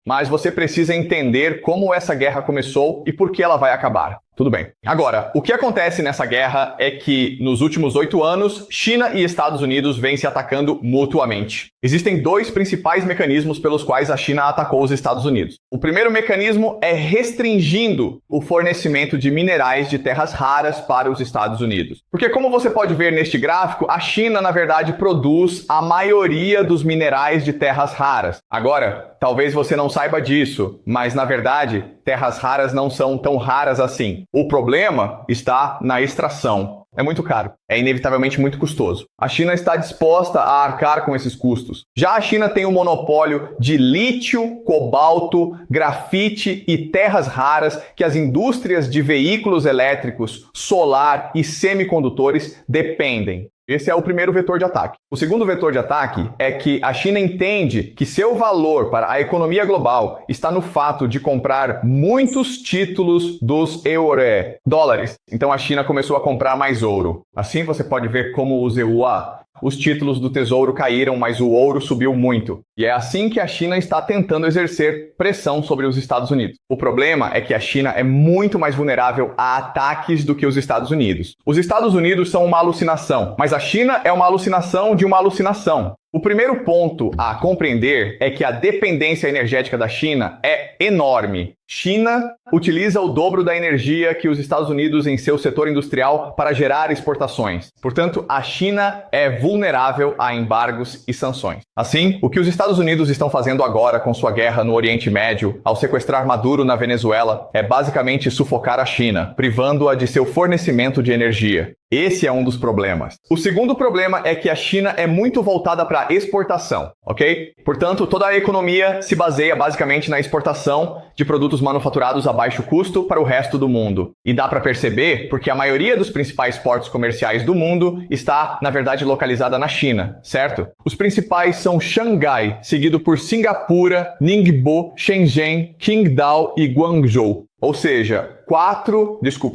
mas você precisa entender como essa guerra começou e por que ela vai acabar. Tudo bem. Agora, o que acontece nessa guerra é que, nos últimos 8 anos, China e Estados Unidos vêm se atacando mutuamente. Existem 2 principais mecanismos pelos quais a China atacou os Estados Unidos. O primeiro mecanismo é restringindo o fornecimento de minerais de terras raras para os Estados Unidos. Porque, como você pode ver neste gráfico, a China, na verdade, produz a maioria dos minerais de terras raras. Agora, talvez você não saiba disso, mas, na verdade, terras raras não são tão raras assim. O problema está na extração. É muito caro. É inevitavelmente muito custoso. A China está disposta a arcar com esses custos. Já a China tem um monopólio de lítio, cobalto, grafite e terras raras que as indústrias de veículos elétricos, solar e semicondutores dependem. Esse é o primeiro vetor de ataque. O segundo vetor de ataque é que a China entende que seu valor para a economia global está no fato de comprar muitos títulos dos dólares. Então a China começou a comprar mais ouro. Assim você pode ver como os EUA, os títulos do tesouro caíram, mas o ouro subiu muito. E é assim que a China está tentando exercer pressão sobre os Estados Unidos. O problema é que a China é muito mais vulnerável a ataques do que os Estados Unidos. Os Estados Unidos são uma alucinação, mas a China é uma alucinação de uma alucinação. O primeiro ponto a compreender é que a dependência energética da China é enorme. China utiliza o dobro da energia que os Estados Unidos em seu setor industrial para gerar exportações. Portanto, a China é vulnerável a embargos e sanções. Assim, o que os Estados Unidos estão fazendo agora com sua guerra no Oriente Médio, ao sequestrar Maduro na Venezuela, é basicamente sufocar a China, privando-a de seu fornecimento de energia. Esse é um dos problemas. O segundo problema é que a China é muito voltada para exportação, ok? Portanto, toda a economia se baseia basicamente na exportação de produtos manufaturados a baixo custo para o resto do mundo. E dá para perceber porque a maioria dos principais portos comerciais do mundo está, na verdade, localizada na China, certo? Os principais são Xangai, seguido por Singapura, Ningbo, Shenzhen, Qingdao e Guangzhou. Ou seja,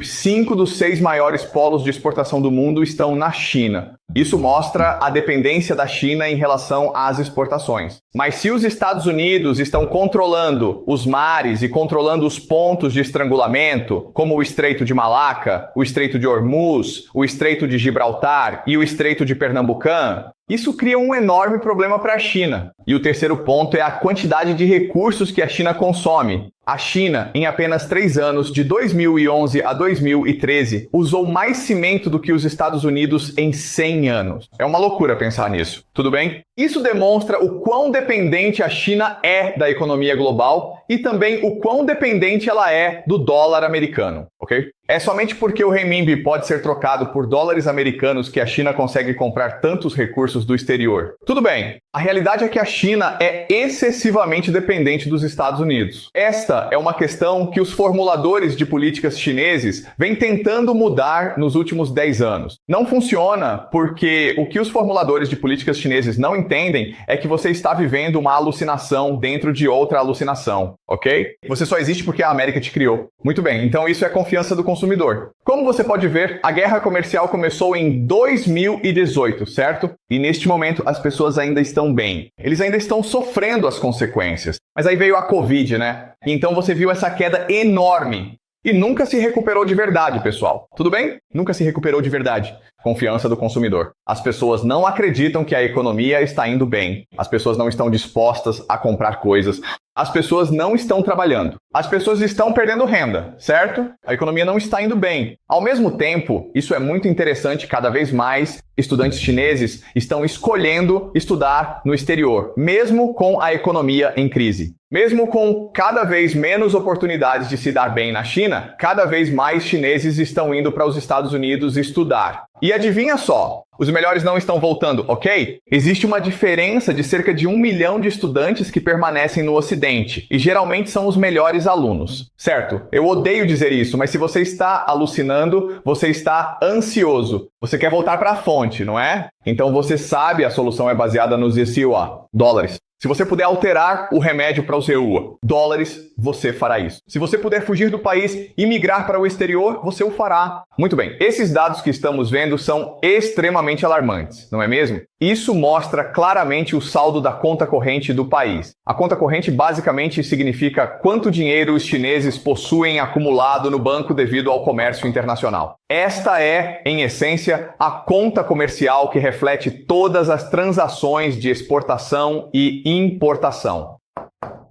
5 dos 6 maiores polos de exportação do mundo estão na China. Isso mostra a dependência da China em relação às exportações. Mas se os Estados Unidos estão controlando os mares e controlando os pontos de estrangulamento, como o Estreito de Malaca, o Estreito de Hormuz, o Estreito de Gibraltar e o Estreito de Pernambucano, isso cria um enorme problema para a China. E o terceiro ponto é a quantidade de recursos que a China consome. A China, em apenas 3 anos, de 2011 a 2013, usou mais cimento do que os Estados Unidos em 100 anos. É uma loucura pensar nisso, tudo bem? Isso demonstra o quão dependente a China é da economia global e também o quão dependente ela é do dólar americano, ok? É somente porque o renminbi pode ser trocado por dólares americanos que a China consegue comprar tantos recursos do exterior. Tudo bem, a realidade é que a China é excessivamente dependente dos Estados Unidos. Esta é uma questão que os formuladores de políticas chineses vêm tentando mudar nos últimos 10 anos. Não funciona porque o que os formuladores de políticas chineses não entendem é que você está vivendo uma alucinação dentro de outra alucinação, ok? Você só existe porque a América te criou. Muito bem, então isso é confiança do consumidor. Como você pode ver, a guerra comercial começou em 2018, certo? E neste momento as pessoas ainda estão bem. Eles ainda estão sofrendo as consequências. Mas aí veio a Covid, né? Então você viu essa queda enorme. E nunca se recuperou de verdade, pessoal. Tudo bem? Nunca se recuperou de verdade. Confiança do consumidor. As pessoas não acreditam que a economia está indo bem. As pessoas não estão dispostas a comprar coisas. As pessoas não estão trabalhando. As pessoas estão perdendo renda, certo? A economia não está indo bem. Ao mesmo tempo, isso é muito interessante, cada vez mais estudantes chineses estão escolhendo estudar no exterior, mesmo com a economia em crise. Mesmo com cada vez menos oportunidades de se dar bem na China, cada vez mais chineses estão indo para os Estados Unidos estudar. E adivinha só, os melhores não estão voltando, ok? Existe uma diferença de cerca de 1 milhão de estudantes que permanecem no Ocidente, e geralmente são os melhores alunos, certo? Eu odeio dizer isso, mas se você está alucinando, você está ansioso. Você quer voltar para a fonte, não é? Então você sabe a solução é baseada nos ECUA, dólares. Se você puder alterar o remédio para o ZEUA, dólares, você fará isso. Se você puder fugir do país e migrar para o exterior, você o fará. Muito bem, esses dados que estamos vendo são extremamente alarmantes, não é mesmo? Isso mostra claramente o saldo da conta corrente do país. A conta corrente basicamente significa quanto dinheiro os chineses possuem acumulado no banco devido ao comércio internacional. Esta é, em essência, a conta comercial que reflete todas as transações de exportação e importação.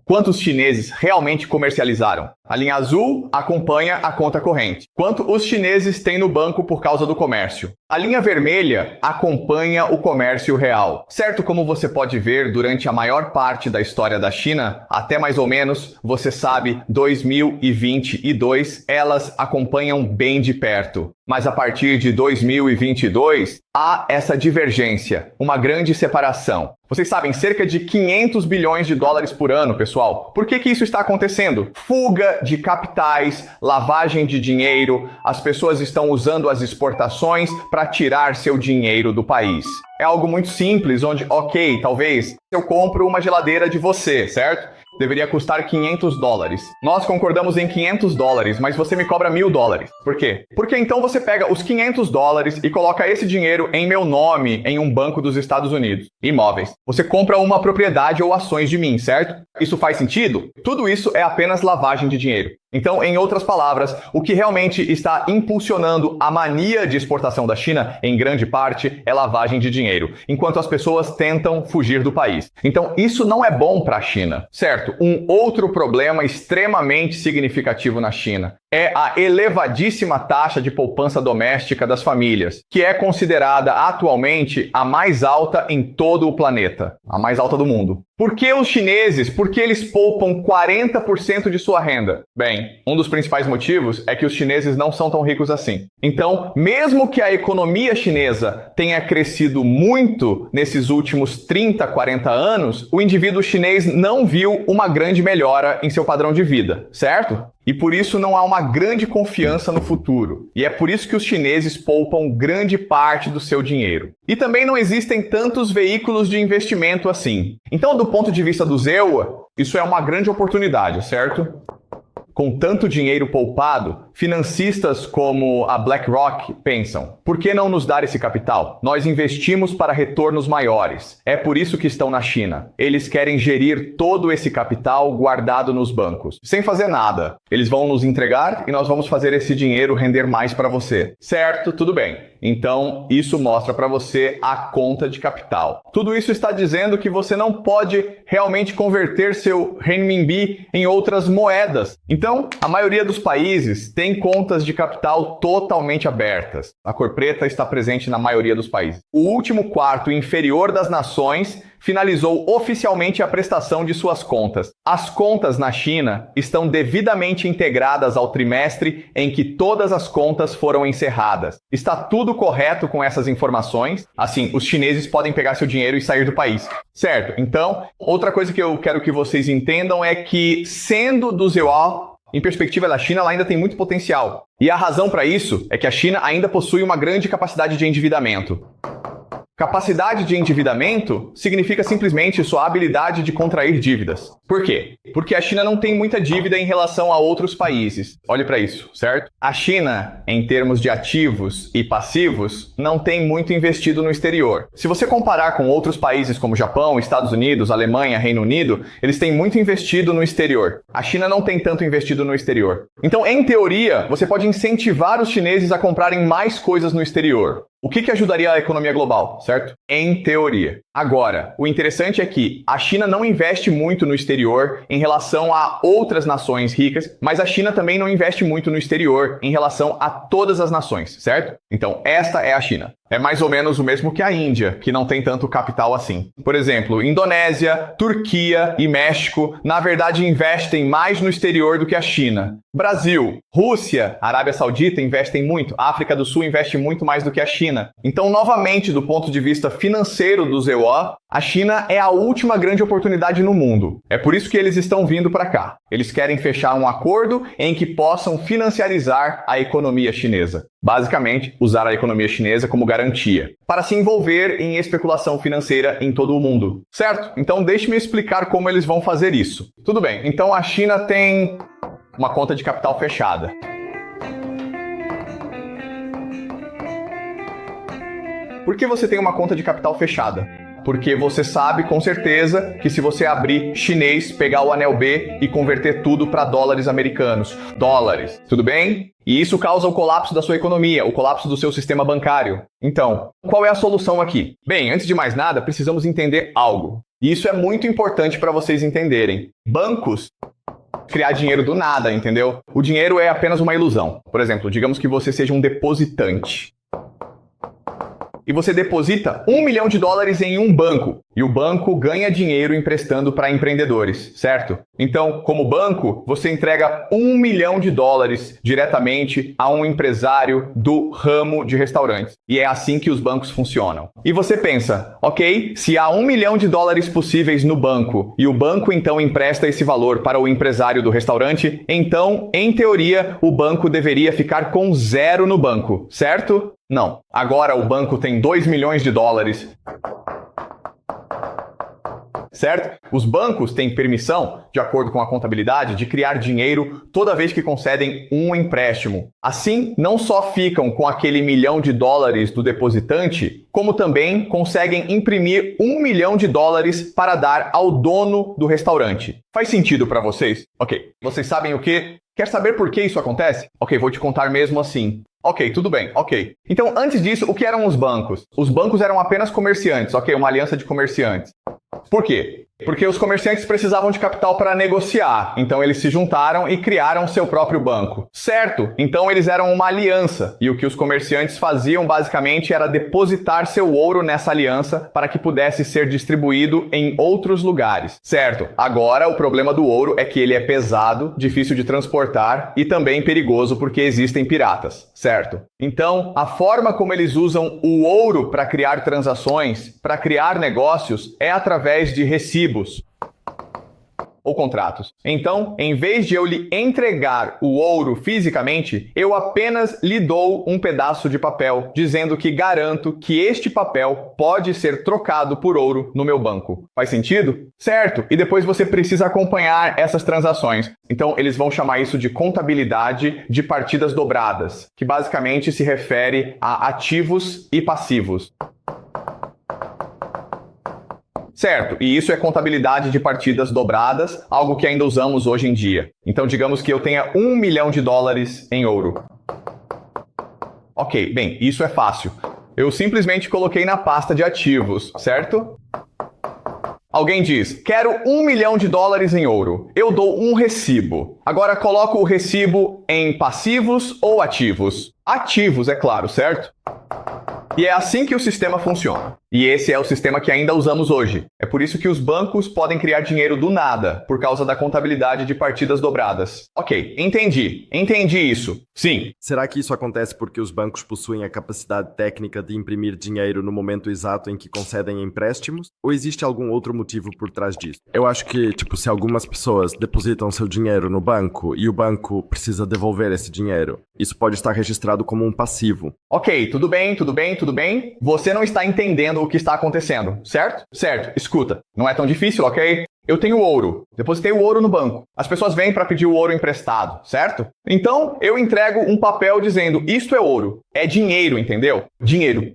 Quantos chineses realmente comercializaram? A linha azul acompanha a conta corrente. Quanto os chineses têm no banco por causa do comércio? A linha vermelha acompanha o comércio real. Certo, como você pode ver, durante a maior parte da história da China, até mais ou menos, você sabe, 2022, elas acompanham bem de perto. Mas a partir de 2022, há essa divergência, uma grande separação. Vocês sabem, cerca de 500 bilhões de dólares por ano, pessoal. Por que isso está acontecendo? Fuga de capitais, lavagem de dinheiro, as pessoas estão usando as exportações para tirar seu dinheiro do país. É algo muito simples, onde, ok, talvez eu compro uma geladeira de você, certo? Deveria custar 500 dólares. Nós concordamos em 500 dólares, mas você me cobra 1.000 dólares. Por quê? Porque então você pega os 500 dólares e coloca esse dinheiro em meu nome em um banco dos Estados Unidos. Imóveis. Você compra uma propriedade ou ações de mim, certo? Isso faz sentido? Tudo isso é apenas lavagem de dinheiro. Então, em outras palavras, o que realmente está impulsionando a mania de exportação da China, em grande parte, é lavagem de dinheiro, enquanto as pessoas tentam fugir do país. Então, isso não é bom para a China, certo? Um outro problema extremamente significativo na China é a elevadíssima taxa de poupança doméstica das famílias, que é considerada atualmente a mais alta em todo o planeta, a mais alta do mundo. Por que os chineses? Por que eles poupam 40% de sua renda? Bem, um dos principais motivos é que os chineses não são tão ricos assim. Então, mesmo que a economia chinesa tenha crescido muito nesses últimos 30, 40 anos, o indivíduo chinês não viu uma grande melhora em seu padrão de vida, certo? E por isso não há uma grande confiança no futuro. E é por isso que os chineses poupam grande parte do seu dinheiro. E também não existem tantos veículos de investimento assim. Então, do ponto de vista do ZEUA, isso é uma grande oportunidade, certo? Com tanto dinheiro poupado, financistas como a BlackRock pensam: por que não nos dar esse capital? Nós investimos para retornos maiores. É por isso que estão na China. Eles querem gerir todo esse capital guardado nos bancos, sem fazer nada. Eles vão nos entregar e nós vamos fazer esse dinheiro render mais para você. Certo? Tudo bem. Então, isso mostra para você a conta de capital. Tudo isso está dizendo que você não pode realmente converter seu renminbi em outras moedas. Então, a maioria dos países tem contas de capital totalmente abertas. A cor preta está presente na maioria dos países. O último quarto inferior das nações finalizou oficialmente a prestação de suas contas. As contas na China estão devidamente integradas ao trimestre em que todas as contas foram encerradas. Está tudo correto com essas informações? Assim, os chineses podem pegar seu dinheiro e sair do país. Certo? Então, outra coisa que eu quero que vocês entendam é que, sendo do ZEUA, em perspectiva da China, ela ainda tem muito potencial. E a razão para isso é que a China ainda possui uma grande capacidade de endividamento. Capacidade de endividamento significa simplesmente sua habilidade de contrair dívidas. Por quê? Porque a China não tem muita dívida em relação a outros países. Olhe para isso, certo? A China, em termos de ativos e passivos, não tem muito investido no exterior. Se você comparar com outros países como Japão, Estados Unidos, Alemanha, Reino Unido, eles têm muito investido no exterior. A China não tem tanto investido no exterior. Então, em teoria, você pode incentivar os chineses a comprarem mais coisas no exterior. O que ajudaria a economia global, certo? Em teoria. Agora, o interessante é que a China não investe muito no exterior em relação a outras nações ricas, mas a China também não investe muito no exterior em relação a todas as nações, certo? Então, esta é a China. É mais ou menos o mesmo que a Índia, que não tem tanto capital assim. Por exemplo, Indonésia, Turquia e México, na verdade, investem mais no exterior do que a China. Brasil, Rússia, Arábia Saudita investem muito. A África do Sul investe muito mais do que a China. China. Então, novamente, do ponto de vista financeiro do ZEWA, a China é a última grande oportunidade no mundo. É por isso que eles estão vindo para cá. Eles querem fechar um acordo em que possam financiarizar a economia chinesa. Basicamente, usar a economia chinesa como garantia, para se envolver em especulação financeira em todo o mundo. Certo? Então, deixe-me explicar como eles vão fazer isso. Tudo bem, então a China tem uma conta de capital fechada. Por que você tem uma conta de capital fechada? Porque você sabe com certeza que se você abrir chinês, pegar o anel B e converter tudo para dólares americanos. Dólares, tudo bem? E isso causa o colapso da sua economia, o colapso do seu sistema bancário. Então, qual é a solução aqui? Bem, antes de mais nada, precisamos entender algo. E isso é muito importante para vocês entenderem. Bancos criar dinheiro do nada, entendeu? O dinheiro é apenas uma ilusão. Por exemplo, digamos que você seja um depositante. E você deposita $1 milhão em um banco. E o banco ganha dinheiro emprestando para empreendedores, certo? Então, como banco, você entrega $1 milhão diretamente a um empresário do ramo de restaurantes. E é assim que os bancos funcionam. E você pensa, ok, se há $1 milhão possíveis no banco e o banco então empresta esse valor para o empresário do restaurante, então, em teoria, o banco deveria ficar com zero no banco, certo? Não. Agora o banco tem $2 milhões. Certo? Os bancos têm permissão, de acordo com a contabilidade, de criar dinheiro toda vez que concedem um empréstimo. Assim, não só ficam com aquele $1 milhão do depositante, como também conseguem imprimir $1 milhão para dar ao dono do restaurante. Faz sentido para vocês? Ok. Vocês sabem o quê? Quer saber por que isso acontece? Ok, vou te contar mesmo assim. Ok, tudo bem, ok. Então, antes disso, o que eram os bancos? Os bancos eram apenas comerciantes, ok, uma aliança de comerciantes. Por quê? Porque os comerciantes precisavam de capital para negociar, então eles se juntaram e criaram seu próprio banco. Certo? Então eles eram uma aliança, e o que os comerciantes faziam basicamente era depositar seu ouro nessa aliança para que pudesse ser distribuído em outros lugares. Certo? Agora o problema do ouro é que ele é pesado, difícil de transportar e também perigoso porque existem piratas. Certo? Então, a forma como eles usam o ouro para criar transações, para criar negócios, é através de recibos ou contratos. Então, em vez de eu lhe entregar o ouro fisicamente, eu apenas lhe dou um pedaço de papel, dizendo que garanto que este papel pode ser trocado por ouro no meu banco. Faz sentido? Certo. E depois você precisa acompanhar essas transações. Então, eles vão chamar isso de contabilidade de partidas dobradas, que basicamente se refere a ativos e passivos. Certo, e isso é contabilidade de partidas dobradas, algo que ainda usamos hoje em dia. Então, digamos que eu tenha $1 milhão em ouro. Ok, bem, isso é fácil. Eu simplesmente coloquei na pasta de ativos, certo? Alguém diz, quero $1 milhão em ouro. Eu dou um recibo. Agora coloco o recibo em passivos ou ativos? Ativos, é claro, certo? E é assim que o sistema funciona. E esse é o sistema que ainda usamos hoje. É por isso que os bancos podem criar dinheiro do nada, por causa da contabilidade de partidas dobradas. Ok, entendi. Entendi isso. Sim. Será que isso acontece porque os bancos possuem a capacidade técnica de imprimir dinheiro no momento exato em que concedem empréstimos? Ou existe algum outro motivo por trás disso? Eu acho que, se algumas pessoas depositam seu dinheiro no banco e o banco precisa devolver esse dinheiro, isso pode estar registrado como um passivo. Ok, tudo bem. Você não está entendendo o que está acontecendo, certo? Certo, escuta. Não é tão difícil, ok? Eu tenho ouro. Depositei o ouro no banco. As pessoas vêm para pedir o ouro emprestado, certo? Então, eu entrego um papel dizendo, isto é ouro. É dinheiro, entendeu? Dinheiro.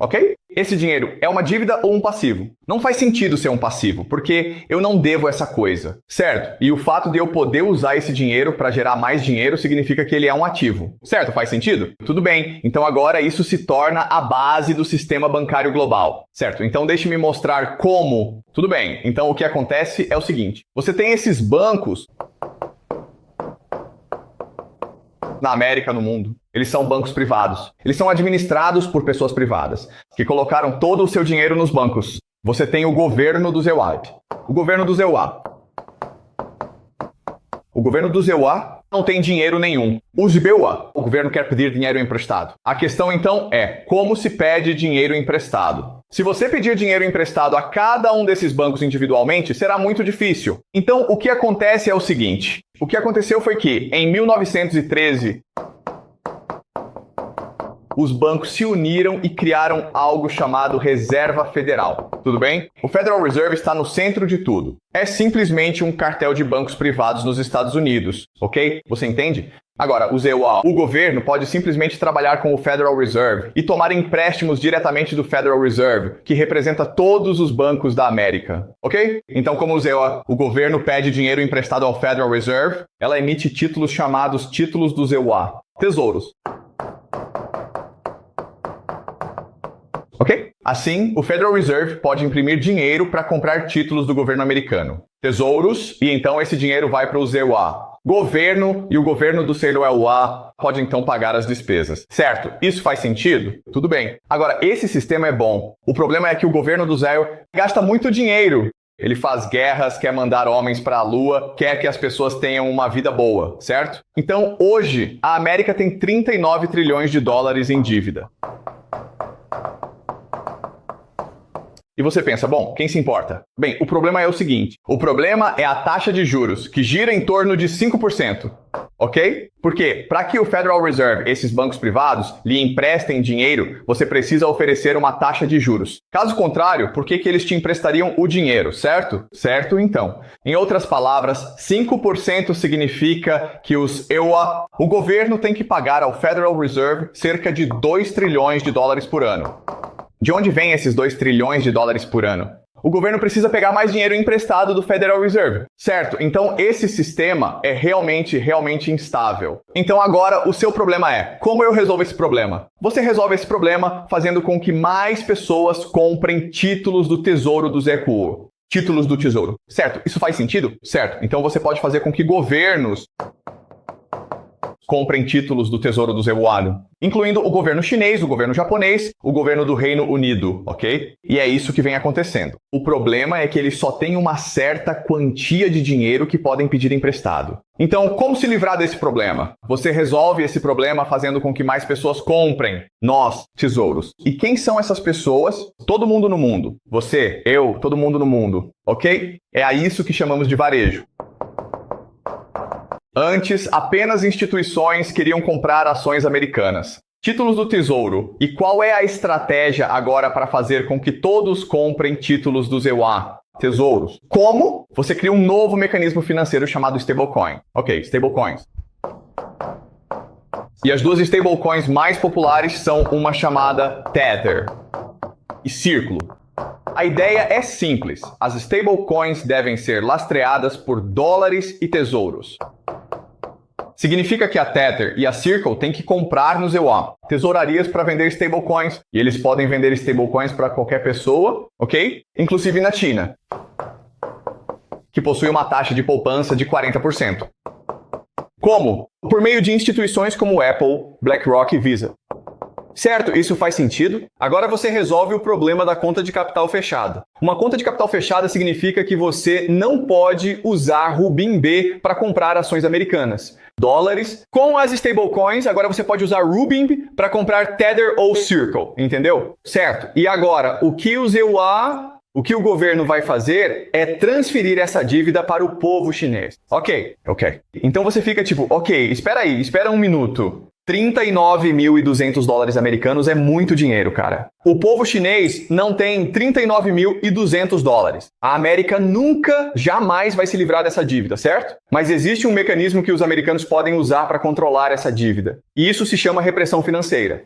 Ok? Esse dinheiro é uma dívida ou um passivo? Não faz sentido ser um passivo, porque eu não devo essa coisa, certo? E o fato de eu poder usar esse dinheiro para gerar mais dinheiro significa que ele é um ativo, certo? Faz sentido? Tudo bem. Então agora isso se torna a base do sistema bancário global, certo? Então deixe-me mostrar como. Tudo bem. Então o que acontece é o seguinte. Você tem esses bancos na América, no mundo. Eles são bancos privados. Eles são administrados por pessoas privadas, que colocaram todo o seu dinheiro nos bancos. Você tem o governo do ZEWA. O governo do ZEWA. O governo dos EUA não tem dinheiro nenhum. Os BUA, o governo quer pedir dinheiro emprestado. A questão então é, como se pede dinheiro emprestado? Se você pedir dinheiro emprestado a cada um desses bancos individualmente, será muito difícil. Então, o que acontece é o seguinte. O que aconteceu foi que, em 1913, os bancos se uniram e criaram algo chamado Reserva Federal. Tudo bem? O Federal Reserve está no centro de tudo. É simplesmente um cartel de bancos privados nos Estados Unidos, ok? Você entende? Agora, o governo pode simplesmente trabalhar com o Federal Reserve e tomar empréstimos diretamente do Federal Reserve, que representa todos os bancos da América, ok? Então, como o governo pede dinheiro emprestado ao Federal Reserve, ela emite títulos chamados títulos dos EUA, tesouros. Ok? Assim, o Federal Reserve pode imprimir dinheiro para comprar títulos do governo americano. Tesouros, e então esse dinheiro vai para os EUA. Governo, e o governo do seu EUA pode então pagar as despesas. Certo? Isso faz sentido? Tudo bem. Agora, esse sistema é bom. O problema é que o governo do Zé gasta muito dinheiro. Ele faz guerras, quer mandar homens para a Lua, quer que as pessoas tenham uma vida boa, certo? Então, hoje, a América tem 39 trilhões de dólares em dívida. E você pensa, bom, quem se importa? Bem, o problema é o seguinte. O problema é a taxa de juros, que gira em torno de 5%. Ok? Porque, para que o Federal Reserve, esses bancos privados, lhe emprestem dinheiro, você precisa oferecer uma taxa de juros. Caso contrário, por que eles te emprestariam o dinheiro, certo? Certo, então. Em outras palavras, 5% significa que o governo tem que pagar ao Federal Reserve cerca de 2 trilhões de dólares por ano. De onde vem esses 2 trilhões de dólares por ano? O governo precisa pegar mais dinheiro emprestado do Federal Reserve, certo? Então esse sistema é realmente instável. Então agora o seu problema é, como eu resolvo esse problema? Você resolve esse problema fazendo com que mais pessoas comprem títulos do Tesouro do ZQU. Títulos do Tesouro. Certo? Isso faz sentido? Certo. Então você pode fazer com que governos comprem títulos do Tesouro do ZEUA, incluindo o governo chinês, o governo japonês, o governo do Reino Unido, ok? E é isso que vem acontecendo. O problema é que eles só têm uma certa quantia de dinheiro que podem pedir emprestado. Então, como se livrar desse problema? Você resolve esse problema fazendo com que mais pessoas comprem tesouros. E quem são essas pessoas? Todo mundo no mundo. Você, eu, todo mundo no mundo, ok? É a isso que chamamos de varejo. Antes, apenas instituições queriam comprar ações americanas. Títulos do Tesouro. E qual é a estratégia agora para fazer com que todos comprem títulos do ZEUA? Tesouros. Como? Você cria um novo mecanismo financeiro chamado stablecoin. Ok, stablecoins. E as duas stablecoins mais populares são uma chamada Tether e Círculo. A ideia é simples. As stablecoins devem ser lastreadas por dólares e tesouros. Significa que a Tether e a Circle têm que comprar no ZEUA tesourarias para vender stablecoins. E eles podem vender stablecoins para qualquer pessoa, ok? Inclusive na China, que possui uma taxa de poupança de 40%. Como? Por meio de instituições como Apple, BlackRock e Visa. Certo, isso faz sentido? Agora você resolve o problema da conta de capital fechada. Uma conta de capital fechada significa que você não pode usar Rubin B para comprar ações americanas. Dólares. Com as stablecoins, agora você pode usar Rubin para comprar Tether ou Circle, entendeu? Certo. E agora, o que o governo vai fazer é transferir essa dívida para o povo chinês. Ok. Então você fica tipo, espera um minuto. 39.200 dólares americanos é muito dinheiro, cara. O povo chinês não tem 39.200 dólares. A América nunca, jamais vai se livrar dessa dívida, certo? Mas existe um mecanismo que os americanos podem usar para controlar essa dívida. E isso se chama repressão financeira.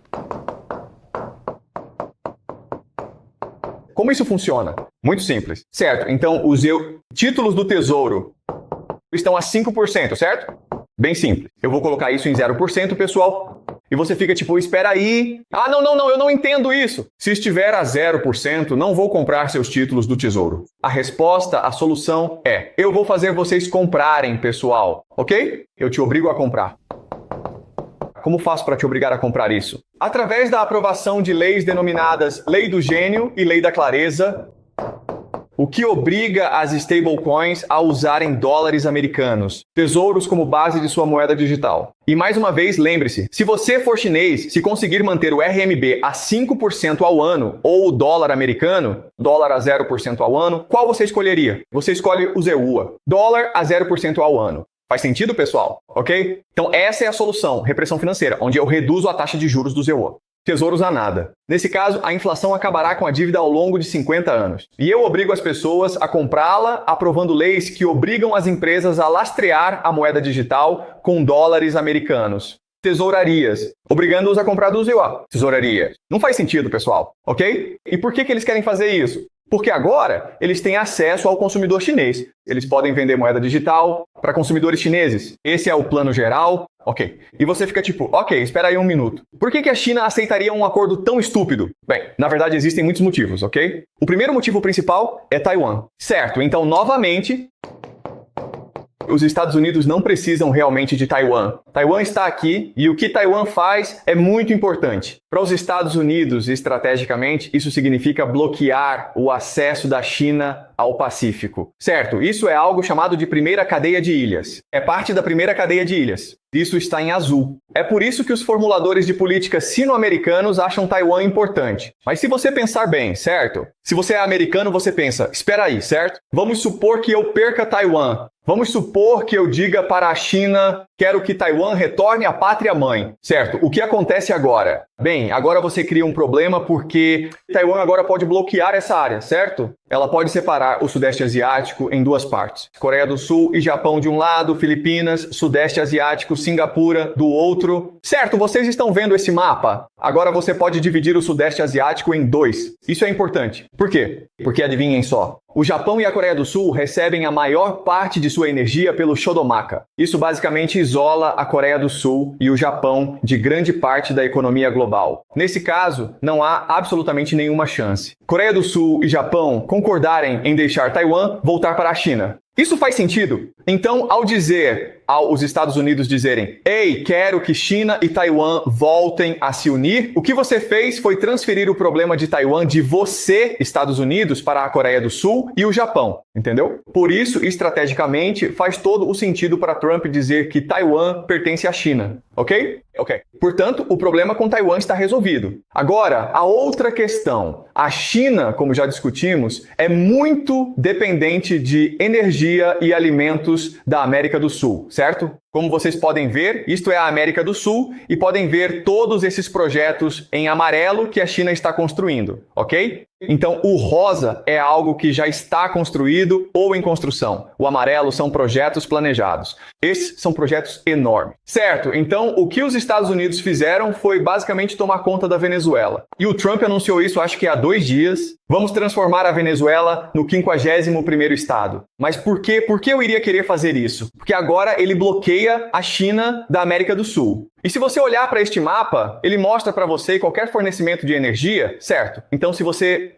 Como isso funciona? Muito simples. Certo, então os títulos do Tesouro estão a 5%, certo? Bem simples. Eu vou colocar isso em 0%, pessoal. E você fica tipo, espera aí. Ah, não, eu não entendo isso. Se estiver a 0%, não vou comprar seus títulos do Tesouro. A resposta, a solução é, eu vou fazer vocês comprarem, pessoal. Ok? Eu te obrigo a comprar. Como faço para te obrigar a comprar isso? Através da aprovação de leis denominadas Lei do Gênio e Lei da Clareza. O que obriga as stablecoins a usarem dólares americanos, tesouros como base de sua moeda digital. E mais uma vez, lembre-se, se você for chinês, se conseguir manter o RMB a 5% ao ano, ou o dólar americano, dólar a 0% ao ano, qual você escolheria? Você escolhe o ZEUA, dólar a 0% ao ano. Faz sentido, pessoal? Ok? Então essa é a solução, repressão financeira, onde eu reduzo a taxa de juros do ZEUA. Tesouros a nada. Nesse caso, a inflação acabará com a dívida ao longo de 50 anos. E eu obrigo as pessoas a comprá-la, aprovando leis que obrigam as empresas a lastrear a moeda digital com dólares americanos. Tesourarias, obrigando-os a comprar do ZEUA. Tesourarias. Não faz sentido, pessoal, ok? E por que eles querem fazer isso? Porque agora eles têm acesso ao consumidor chinês. Eles podem vender moeda digital para consumidores chineses. Esse é o plano geral. Ok. E você fica tipo, ok, espera aí um minuto. Por que a China aceitaria um acordo tão estúpido? Bem, na verdade existem muitos motivos, ok? O primeiro motivo principal é Taiwan. Certo, então novamente, os Estados Unidos não precisam realmente de Taiwan. Taiwan está aqui e o que Taiwan faz é muito importante. Para os Estados Unidos, estrategicamente, isso significa bloquear o acesso da China ao Pacífico. Certo, isso é algo chamado de primeira cadeia de ilhas. É parte da primeira cadeia de ilhas. Isso está em azul. É por isso que os formuladores de política sino-americanos acham Taiwan importante. Mas se você pensar bem, certo? Se você é americano, você pensa, espera aí, certo? Vamos supor que eu perca Taiwan. Vamos supor que eu diga para a China, quero que Taiwan retorne à pátria-mãe, certo? O que acontece agora? Bem, agora você cria um problema porque Taiwan agora pode bloquear essa área, certo? Ela pode separar o Sudeste Asiático em duas partes. Coreia do Sul e Japão de um lado, Filipinas, Sudeste Asiático, Singapura do outro. Certo, vocês estão vendo esse mapa? Agora você pode dividir o Sudeste Asiático em dois. Isso é importante. Por quê? Porque adivinhem só. O Japão e a Coreia do Sul recebem a maior parte de sua energia pelo Shodomaka. Isso basicamente isola a Coreia do Sul e o Japão de grande parte da economia global. Nesse caso, não há absolutamente nenhuma chance. Coreia do Sul e Japão concordarem em deixar Taiwan voltar para a China. Isso faz sentido? Então, ao dizer aos Estados Unidos dizerem, ei, quero que China e Taiwan voltem a se unir, o que você fez foi transferir o problema de Taiwan de você, Estados Unidos, para a Coreia do Sul e o Japão, entendeu? Por isso, estrategicamente, faz todo o sentido para Trump dizer que Taiwan pertence à China, ok? Ok. Portanto, o problema com Taiwan está resolvido. Agora, a outra questão. A China, como já discutimos, é muito dependente de energia e alimentos da América do Sul, certo? Como vocês podem ver, isto é a América do Sul e podem ver todos esses projetos em amarelo que a China está construindo, ok? Então, o rosa é algo que já está construído ou em construção. O amarelo são projetos planejados. Esses são projetos enormes. Certo, então o que os Estados Unidos fizeram foi basicamente tomar conta da Venezuela. E o Trump anunciou isso acho que há 2 dias. Vamos transformar a Venezuela no 51º estado. Mas por quê? Por que eu iria querer fazer isso? Porque agora ele bloqueia a China da América do Sul. E se você olhar para este mapa, ele mostra para você qualquer fornecimento de energia, certo? Então,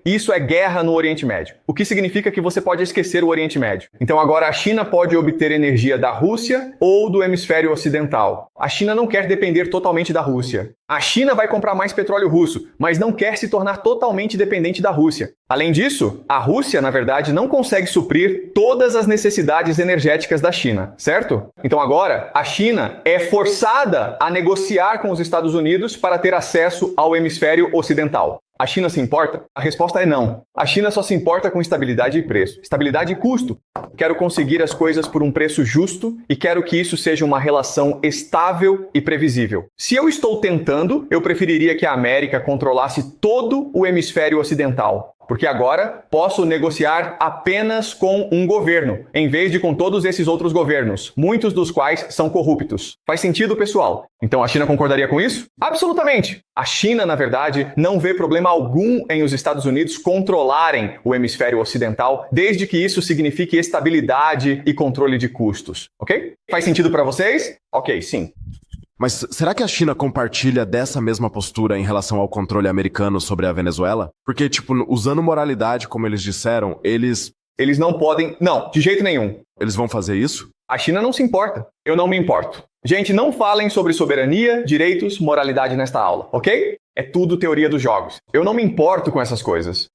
isso é guerra no Oriente Médio. O que significa que você pode esquecer o Oriente Médio. Então, agora a China pode obter energia da Rússia ou do hemisfério ocidental. A China não quer depender totalmente da Rússia. A China vai comprar mais petróleo russo, mas não quer se tornar totalmente dependente da Rússia. Além disso, a Rússia, na verdade, não consegue suprir todas as necessidades energéticas da China, certo? Então agora, a China é forçada a negociar com os Estados Unidos para ter acesso ao hemisfério ocidental. A China se importa? A resposta é não. A China só se importa com estabilidade e preço. Estabilidade e custo. Quero conseguir as coisas por um preço justo e quero que isso seja uma relação estável e previsível. Se eu estou tentando, eu preferiria que a América controlasse todo o hemisfério ocidental. Porque agora posso negociar apenas com um governo, em vez de com todos esses outros governos, muitos dos quais são corruptos. Faz sentido, pessoal? Então a China concordaria com isso? Absolutamente! A China, na verdade, não vê problema algum em os Estados Unidos controlarem o hemisfério ocidental, desde que isso signifique estabilidade e controle de custos. Ok? Faz sentido para vocês? Ok, sim. Mas será que a China compartilha dessa mesma postura em relação ao controle americano sobre a Venezuela? Porque, usando moralidade, como eles disseram, eles não podem... Não, de jeito nenhum. Eles vão fazer isso? A China não se importa. Eu não me importo. Gente, não falem sobre soberania, direitos, moralidade nesta aula, ok? É tudo teoria dos jogos. Eu não me importo com essas coisas.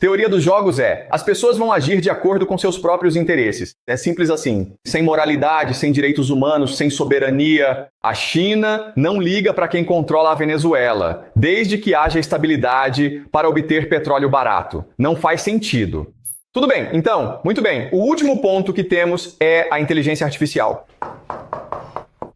Teoria dos jogos é: as pessoas vão agir de acordo com seus próprios interesses. É simples assim. Sem moralidade, sem direitos humanos, sem soberania. A China não liga para quem controla a Venezuela, desde que haja estabilidade para obter petróleo barato. Não faz sentido. Tudo bem, então, muito bem. O último ponto que temos é a inteligência artificial.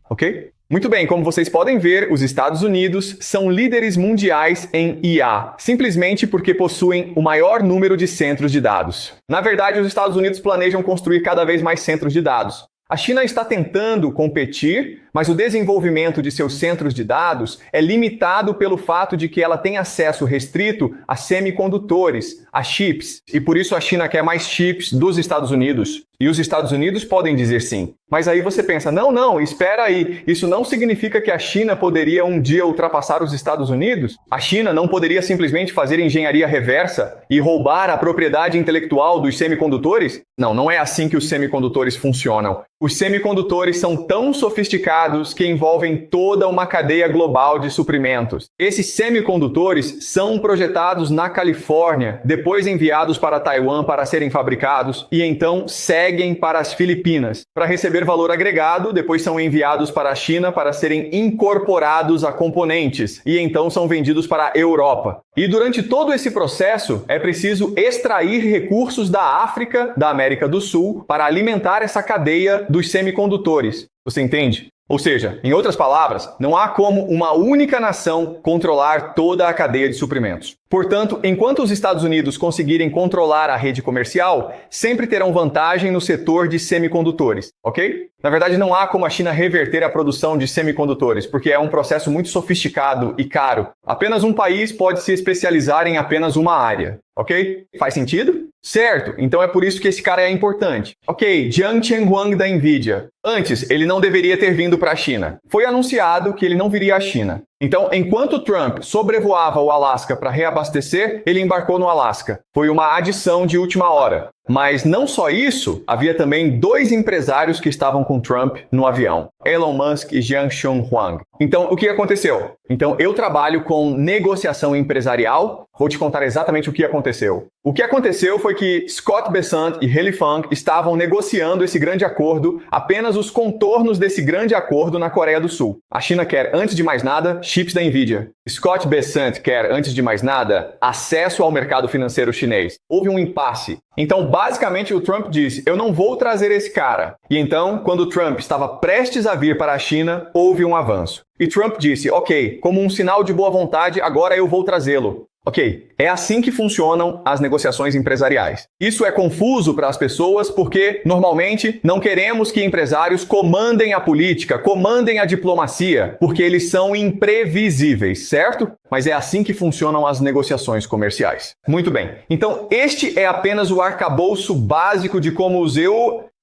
Ok? Muito bem, como vocês podem ver, os Estados Unidos são líderes mundiais em IA, simplesmente porque possuem o maior número de centros de dados. Na verdade, os Estados Unidos planejam construir cada vez mais centros de dados. A China está tentando competir, mas o desenvolvimento de seus centros de dados é limitado pelo fato de que ela tem acesso restrito a semicondutores, a chips, e por isso a China quer mais chips dos Estados Unidos. E os Estados Unidos podem dizer sim. Mas aí você pensa, não, espera aí, isso não significa que a China poderia um dia ultrapassar os Estados Unidos? A China não poderia simplesmente fazer engenharia reversa e roubar a propriedade intelectual dos semicondutores? Não é assim que os semicondutores funcionam. Os semicondutores são tão sofisticados que envolvem toda uma cadeia global de suprimentos. Esses semicondutores são projetados na Califórnia, depois enviados para Taiwan para serem fabricados e então seguem para as Filipinas. Para receber valor agregado, depois são enviados para a China para serem incorporados a componentes e então são vendidos para a Europa. E durante todo esse processo, é preciso extrair recursos da África, da América do Sul, para alimentar essa cadeia dos semicondutores. Você entende? Ou seja, em outras palavras, não há como uma única nação controlar toda a cadeia de suprimentos. Portanto, enquanto os Estados Unidos conseguirem controlar a rede comercial, sempre terão vantagem no setor de semicondutores, ok? Na verdade, não há como a China reverter a produção de semicondutores, porque é um processo muito sofisticado e caro. Apenas um país pode se especializar em apenas uma área, ok? Faz sentido? Certo, então é por isso que esse cara é importante. Ok, Jiang Qinhuang da Nvidia. Antes, ele não deveria ter vindo para a China. Foi anunciado que ele não viria à China. Então, enquanto Trump sobrevoava o Alasca para reabastecer, ele embarcou no Alasca. Foi uma adição de última hora. Mas não só isso, havia também 2 empresários que estavam com Trump no avião, Elon Musk e Jiang Qinhuang. Então, o que aconteceu? Então, eu trabalho com negociação empresarial. Vou te contar exatamente o que aconteceu. O que aconteceu foi que Scott Bessent e Haley Fang estavam negociando esse grande acordo, apenas os contornos desse grande acordo na Coreia do Sul. A China quer, antes de mais nada, chips da Nvidia. Scott Bessent quer, antes de mais nada, acesso ao mercado financeiro chinês. Houve um impasse. Então, basicamente, o Trump disse, eu não vou trazer esse cara. E então, quando o Trump estava prestes a vir para a China, houve um avanço. E Trump disse, ok, como um sinal de boa vontade, agora eu vou trazê-lo. Ok, é assim que funcionam as negociações empresariais. Isso é confuso para as pessoas porque, normalmente, não queremos que empresários comandem a política, comandem a diplomacia, porque eles são imprevisíveis, certo? Mas é assim que funcionam as negociações comerciais. Muito bem, então este é apenas o arcabouço básico de como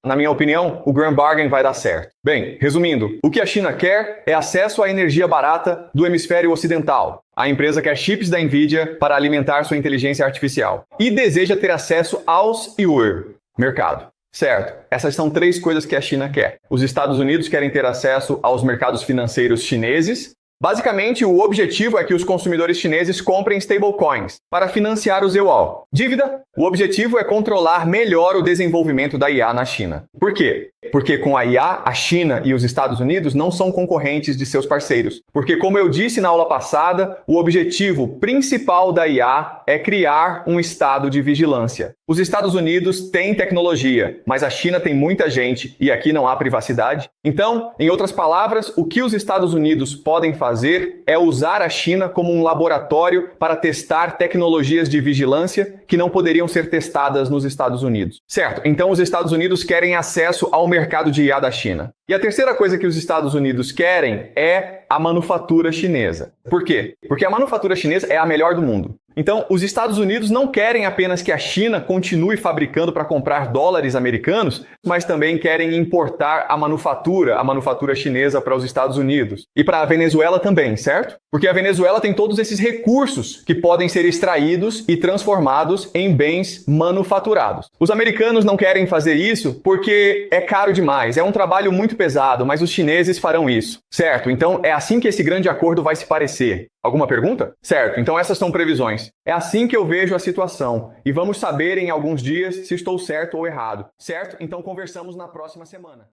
na minha opinião, o Grand Bargain vai dar certo. Bem, resumindo, o que a China quer é acesso à energia barata do hemisfério ocidental. A empresa quer chips da Nvidia para alimentar sua inteligência artificial. E deseja ter acesso aos mercado. Certo, essas são 3 coisas que a China quer. Os Estados Unidos querem ter acesso aos mercados financeiros chineses. Basicamente, o objetivo é que os consumidores chineses comprem stablecoins para financiar os yuan. Dívida? O objetivo é controlar melhor o desenvolvimento da IA na China. Por quê? Porque com a IA, a China e os Estados Unidos não são concorrentes de seus parceiros. Porque, como eu disse na aula passada, o objetivo principal da IA é criar um estado de vigilância. Os Estados Unidos têm tecnologia, mas a China tem muita gente e aqui não há privacidade. Então, em outras palavras, o que os Estados Unidos podem fazer é usar a China como um laboratório para testar tecnologias de vigilância que não poderiam ser testadas nos Estados Unidos. Certo, então os Estados Unidos querem acesso ao mercado de IA da China. E a terceira coisa que os Estados Unidos querem é a manufatura chinesa. Por quê? Porque a manufatura chinesa é a melhor do mundo. Então, os Estados Unidos não querem apenas que a China continue fabricando para comprar dólares americanos, mas também querem importar a manufatura chinesa para os Estados Unidos. E para a Venezuela também, certo? Porque a Venezuela tem todos esses recursos que podem ser extraídos e transformados em bens manufaturados. Os americanos não querem fazer isso porque é caro demais, é um trabalho muito pesado, mas os chineses farão isso, certo? Então, é assim que esse grande acordo vai se parecer. Alguma pergunta? Certo, então essas são previsões. É assim que eu vejo a situação e vamos saber em alguns dias se estou certo ou errado. Certo? Então conversamos na próxima semana.